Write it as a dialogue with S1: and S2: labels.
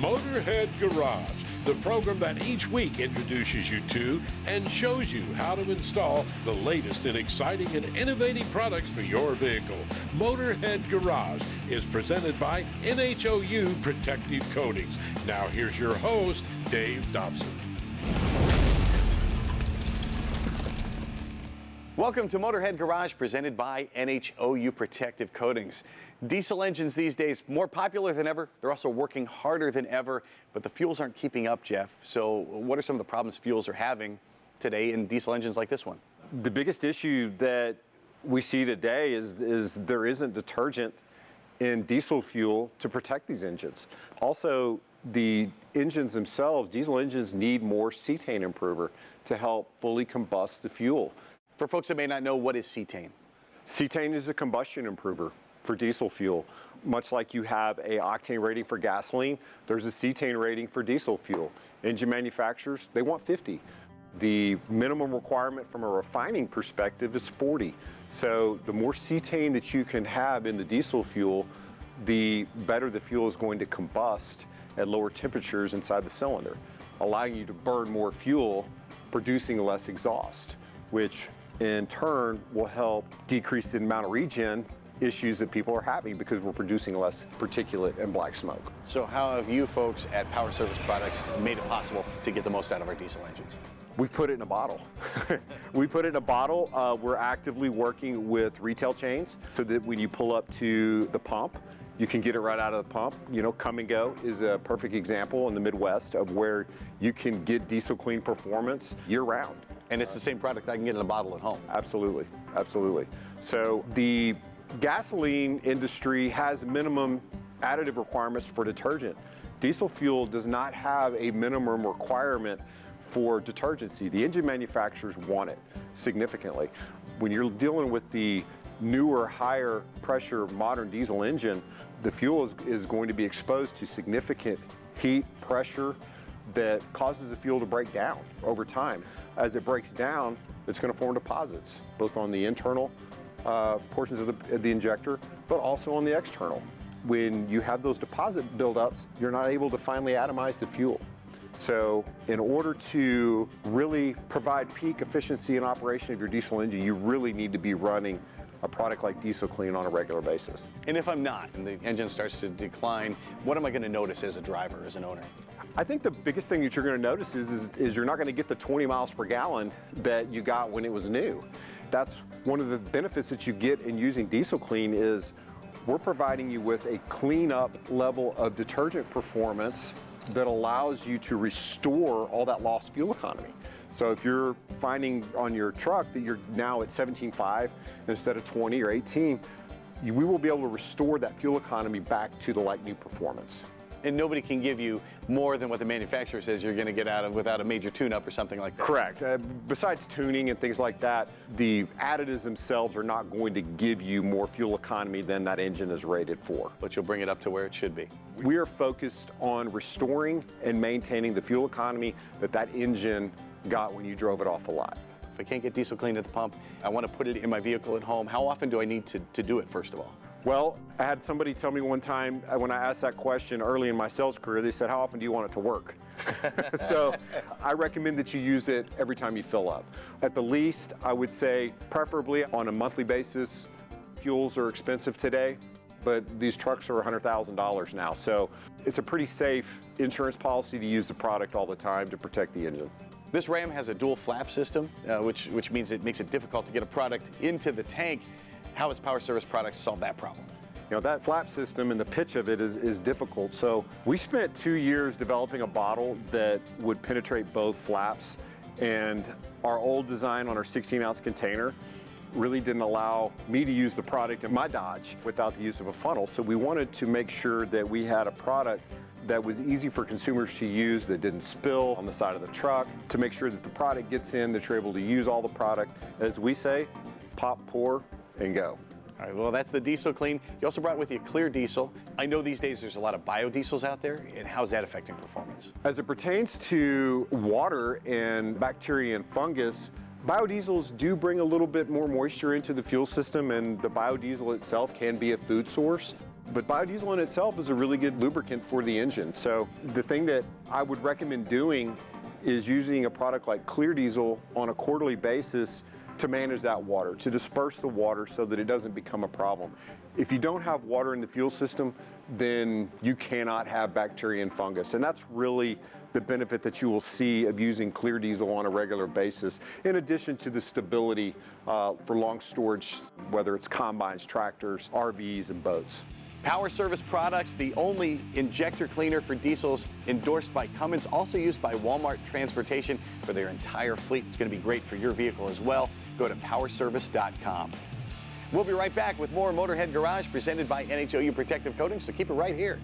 S1: Motorhead Garage, the program that each week introduces you to and shows you how to install the latest in exciting and innovative products for your vehicle. Motorhead Garage is presented by NHOU Protective Coatings. Now here's your host, Dave Dobson.
S2: Welcome to Motorhead Garage, presented by NHOU Protective Coatings. Diesel engines these days, more popular than ever. They're also working harder than ever, but the fuels aren't keeping up, Jeff. So what are some of the problems fuels are having today in diesel engines like this one?
S3: The biggest issue that we see today is there isn't detergent in diesel fuel to protect these engines. Also, the engines themselves, diesel engines, need more cetane improver to help fully combust the fuel.
S2: For folks that may not know, what is cetane?
S3: Cetane is a combustion improver for diesel fuel. Much like you have a octane rating for gasoline, there's a cetane rating for diesel fuel. Engine manufacturers, they want 50. The minimum requirement from a refining perspective is 40. So the more cetane that you can have in the diesel fuel, the better the fuel is going to combust at lower temperatures inside the cylinder, allowing you to burn more fuel, producing less exhaust, which in turn will help decrease the amount of regen issues that people are having because we're producing less particulate and black smoke.
S2: So how have you folks at Power Service Products made it possible to get the most out of our diesel engines?
S3: We've put it in a bottle. We put it in a bottle. We're actively working with retail chains so that when you pull up to the pump, you can get it right out of the pump. You know, Come and Go is a perfect example in the Midwest of where you can get diesel clean performance year round.
S2: And it's the same product I can get in a bottle at home.
S3: Absolutely, absolutely. So the gasoline industry has minimum additive requirements for detergent. Diesel fuel does not have a minimum requirement for detergency. The engine manufacturers want it significantly. When you're dealing with the newer, higher pressure modern diesel engine, the fuel is going to be exposed to significant heat, pressure that causes the fuel to break down over time. As it breaks down, it's going to form deposits, both on the internal portions of the injector, but also on the external. When you have those deposit buildups, you're not able to finally atomize the fuel. So in order to really provide peak efficiency and operation of your diesel engine, you really need to be running a product like Diesel Clean on a regular basis.
S2: And if I'm not, and the engine starts to decline, what am I going to notice as a driver, as an owner?
S3: I think the biggest thing that you're going to notice is you're not going to get the 20 miles per gallon that you got when it was new. That's one of the benefits that you get in using Diesel Clean is we're providing you with a cleanup level of detergent performance that allows you to restore all that lost fuel economy. So if you're finding on your truck that you're now at 17.5 instead of 20 or 18, we will be able to restore that fuel economy back to the like new performance.
S2: And nobody can give you more than what the manufacturer says you're going to get out of without a major tune-up or something like that.
S3: Correct. Besides tuning and things like that, the additives themselves are not going to give you more fuel economy than that engine is rated for.
S2: But you'll bring it up to where it should be.
S3: We are focused on restoring and maintaining the fuel economy that engine got when you drove it off the lot.
S2: If I can't get Diesel Clean at the pump, I want to put it in my vehicle at home. How often do I need to do it, first of all?
S3: Well, I had somebody tell me one time when I asked that question early in my sales career, they said, how often do you want it to work? So I recommend that you use it every time you fill up. At the least, I would say preferably on a monthly basis. Fuels are expensive today, but these trucks are $100,000 now. So it's a pretty safe insurance policy to use the product all the time to protect the engine.
S2: This Ram has a dual flap system, which means it makes it difficult to get a product into the tank. How has Power Service Products solved that problem?
S3: You know, that flap system and the pitch of it is difficult. So we spent 2 years developing a bottle that would penetrate both flaps, and our old design on our 16-ounce container really didn't allow me to use the product in my Dodge without the use of a funnel. So we wanted to make sure that we had a product that was easy for consumers to use, that didn't spill on the side of the truck, to make sure that the product gets in, that you're able to use all the product. As we say, pop, pour, and go.
S2: All right, well, that's the Diesel Clean. You also brought with you clear diesel. I know these days there's a lot of biodiesels out there, and how's that affecting performance?
S3: As it pertains to water and bacteria and fungus, biodiesels do bring a little bit more moisture into the fuel system, and the biodiesel itself can be a food source. But biodiesel in itself is a really good lubricant for the engine. So the thing that I would recommend doing is using a product like Clear Diesel on a quarterly basis to manage that water, to disperse the water so that it doesn't become a problem. If you don't have water in the fuel system, then you cannot have bacteria and fungus. And that's really the benefit that you will see of using Clear Diesel on a regular basis, in addition to the stability for long storage, whether it's combines, tractors, RVs, and boats.
S2: Power Service Products, the only injector cleaner for diesels endorsed by Cummins, also used by Walmart Transportation for their entire fleet. It's going to be great for your vehicle as well. Go to powerservice.com. We'll be right back with more Motorhead Garage presented by NHOU Protective Coatings, so keep it right here.